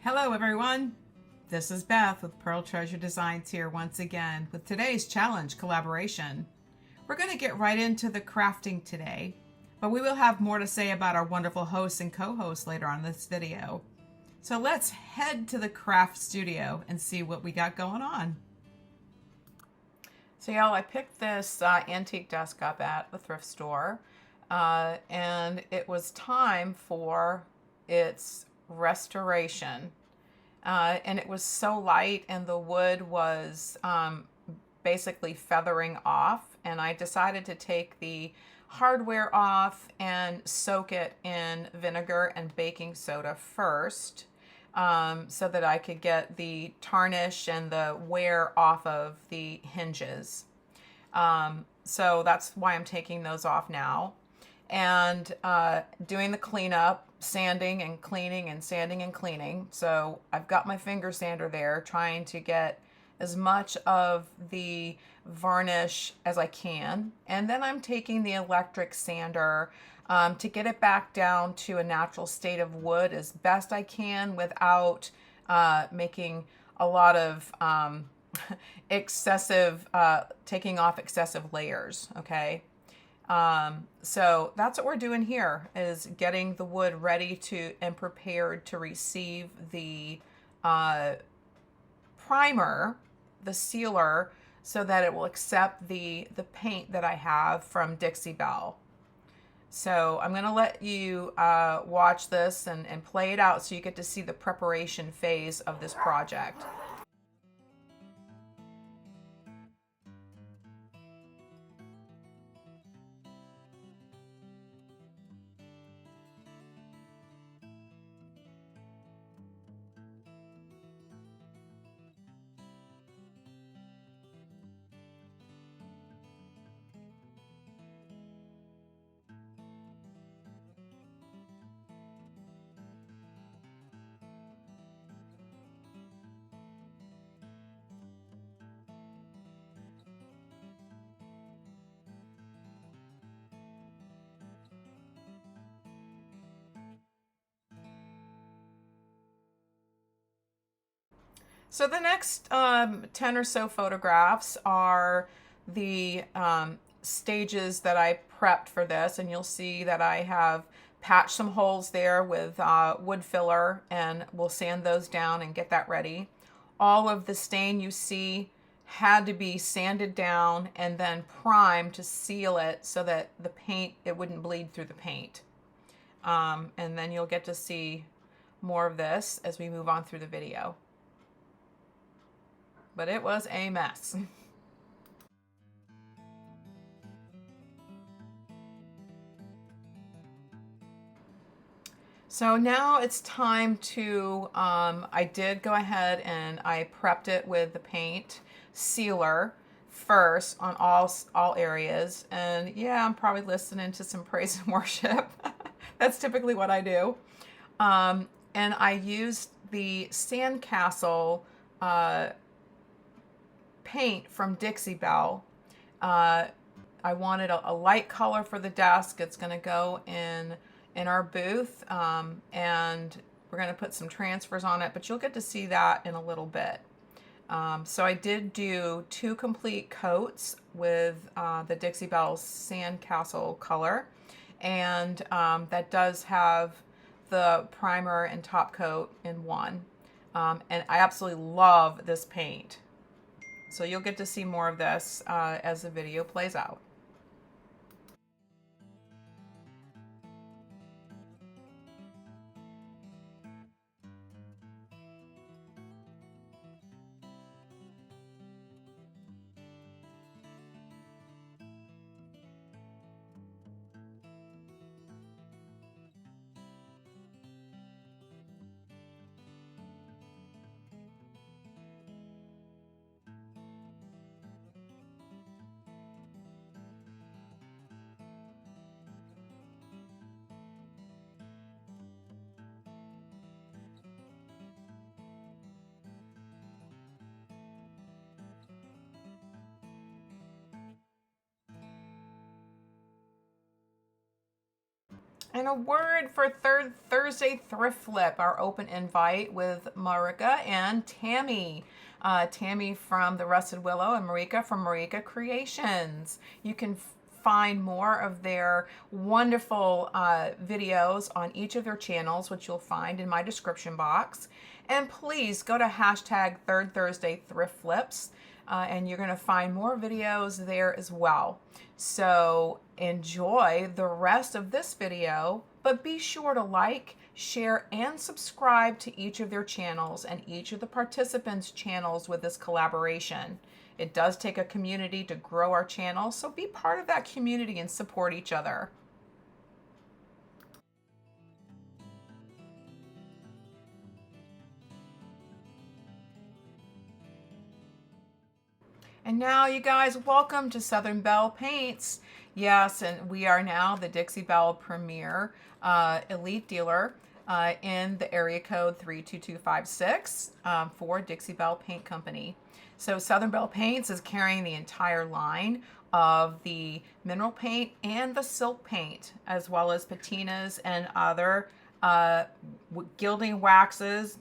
Hello everyone, this is Beth with Pearl Treasure Designs here once again with today's challenge collaboration. We're going to get right into the crafting today, but we will have more to say about our wonderful hosts and co-hosts later on in this video. So let's head to the craft studio and see what we got going on. So y'all, I picked this antique desk up at the thrift store and it was time for its restoration. And it was so light and the wood was basically feathering off, and I decided to take the hardware off and soak it in vinegar and baking soda first so that I could get the tarnish and the wear off of the hinges. So that's why I'm taking those off now. And doing the cleanup, sanding and cleaning and sanding and cleaning. So I've got my finger sander there trying to get as much of the varnish as I can. And then I'm taking the electric sander to get it back down to a natural state of wood as best I can without making a lot of excessive, taking off excessive layers, okay? So that's what we're doing here, is getting the wood ready to and prepared to receive the primer, the sealer, so that it will accept the paint that I have from Dixie Belle. So I'm going to let you watch this and play it out so you get to see the preparation phase of this project. So the next 10 or so photographs are the stages that I prepped for this, and you'll see that I have patched some holes there with wood filler, and we'll sand those down and get that ready. All of the stain you see had to be sanded down and then primed to seal it so that the paint, it wouldn't bleed through the paint. And then you'll get to see more of this as we move on through the video. But it was a mess. So now it's time to, I did go ahead and I prepped it with the paint sealer first on all areas. And yeah, I'm probably listening to some praise and worship. That's typically what I do. And I used the Sandcastle paint from Dixie Belle. I wanted a light color for the desk. It's going to go in our booth, and we're going to put some transfers on it, but you'll get to see that in a little bit. So I did do 2 complete coats with the Dixie Belle Sandcastle color, and that does have the primer and top coat in one. And I absolutely love this paint. So you'll get to see more of this as the video plays out. And a word for Thursday Thrift Flip, our open invite with Marika and Tammie. Tammie from the Rusted Willow and Marika from Marika Creations. You can find more of their wonderful videos on each of their channels, which you'll find in my description box. And please go to hashtag Third Thursday Thrift Flips. And you're going to find more videos there as well. So enjoy the rest of this video, but be sure to like, share, and subscribe to each of their channels and each of the participants' channels with this collaboration. It does take a community to grow our channel, so be part of that community and support each other. And now, you guys, welcome to Southern Belle Paints. Yes, and we are now the Dixie Belle Premier Elite Dealer in the area code 32256 for Dixie Belle Paint Company. So Southern Belle Paints is carrying the entire line of the mineral paint and the silk paint, as well as patinas and other gilding waxes,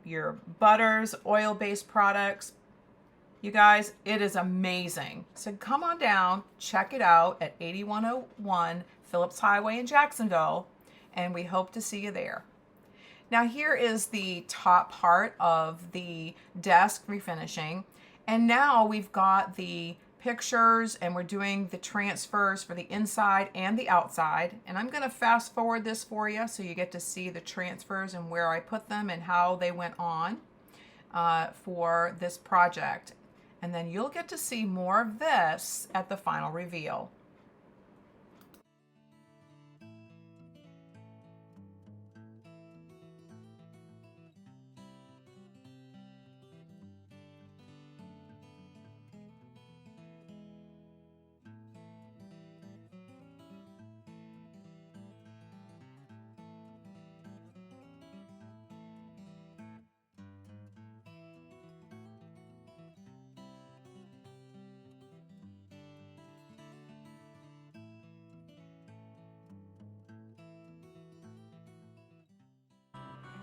your butters, oil-based products. You guys, it is amazing. So come on down, check it out at 8101 Phillips Highway in Jacksonville, and we hope to see you there. Now here is the top part of the desk refinishing, and now we've got the pictures and we're doing the transfers for the inside and the outside. And I'm going to fast forward this for you so you get to see the transfers and where I put them and how they went on for this project. And then you'll get to see more of this at the final reveal.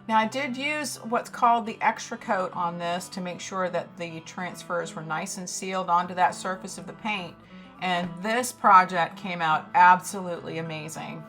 Now I did use what's called the extra coat on this to make sure that the transfers were nice and sealed onto that surface of the paint. And this project came out absolutely amazing.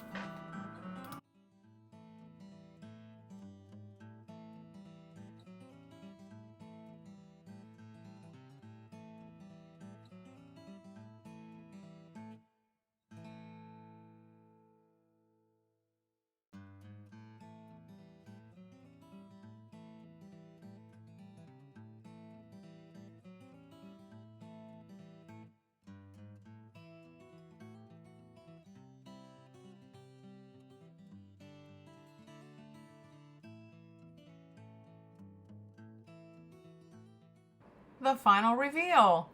The final reveal.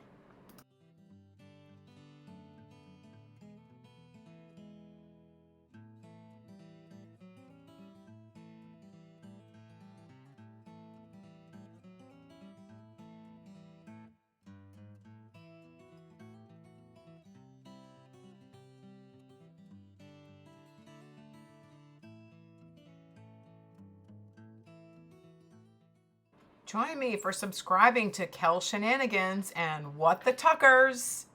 Join me for subscribing to Kell Shenanigans and What the Tuckers.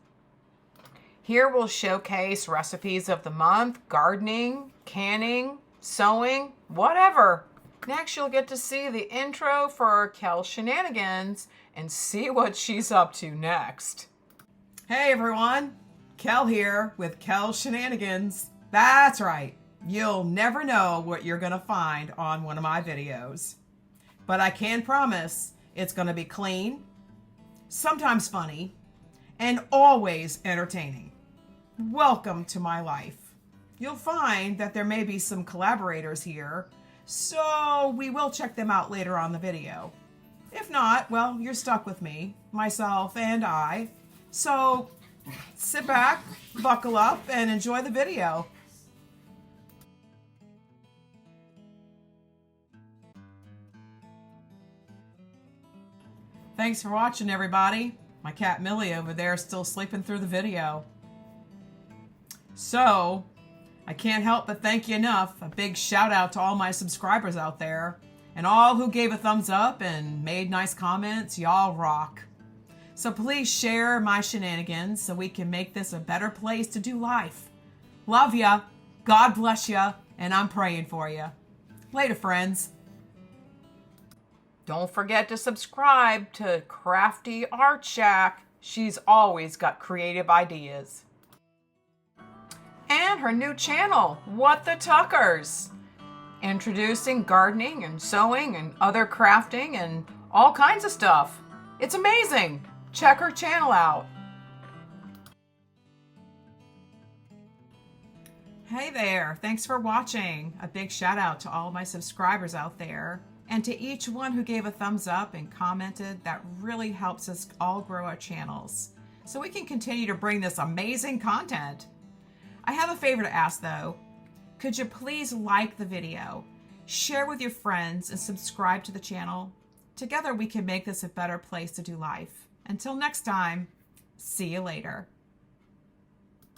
Here we'll showcase recipes of the month, gardening, canning, sewing, whatever. Next, you'll get to see the intro for Kell Shenanigans and see what she's up to next. Hey everyone, Kell here with Kell Shenanigans. That's right, you'll never know what you're gonna find on one of my videos. But I can promise it's going to be clean, sometimes funny, and always entertaining. Welcome to my life. You'll find that there may be some collaborators here, so we will check them out later on the video. If not, well, you're stuck with me, myself, and I. So sit back, buckle up, and enjoy the video. Thanks for watching, everybody. My cat Millie over there is still sleeping through the video. So, I can't help but thank you enough. A big shout out to all my subscribers out there and all who gave a thumbs up and made nice comments. Y'all rock. So please share my shenanigans so we can make this a better place to do life. Love ya. God bless ya. And I'm praying for you. Later, friends. Don't forget to subscribe to Crafty Art Shack. She's always got creative ideas. And her new channel, What the Tuckers. Introducing gardening and sewing and other crafting and all kinds of stuff. It's amazing. Check her channel out. Hey there. Thanks for watching. A big shout out to all my subscribers out there. And to each one who gave a thumbs up and commented. That really helps us all grow our channels so we can continue to bring this amazing content. I have a favor to ask though. Could you please like the video, share with your friends, and subscribe to the channel? Together we can make this a better place to do life. Until next time, see you later.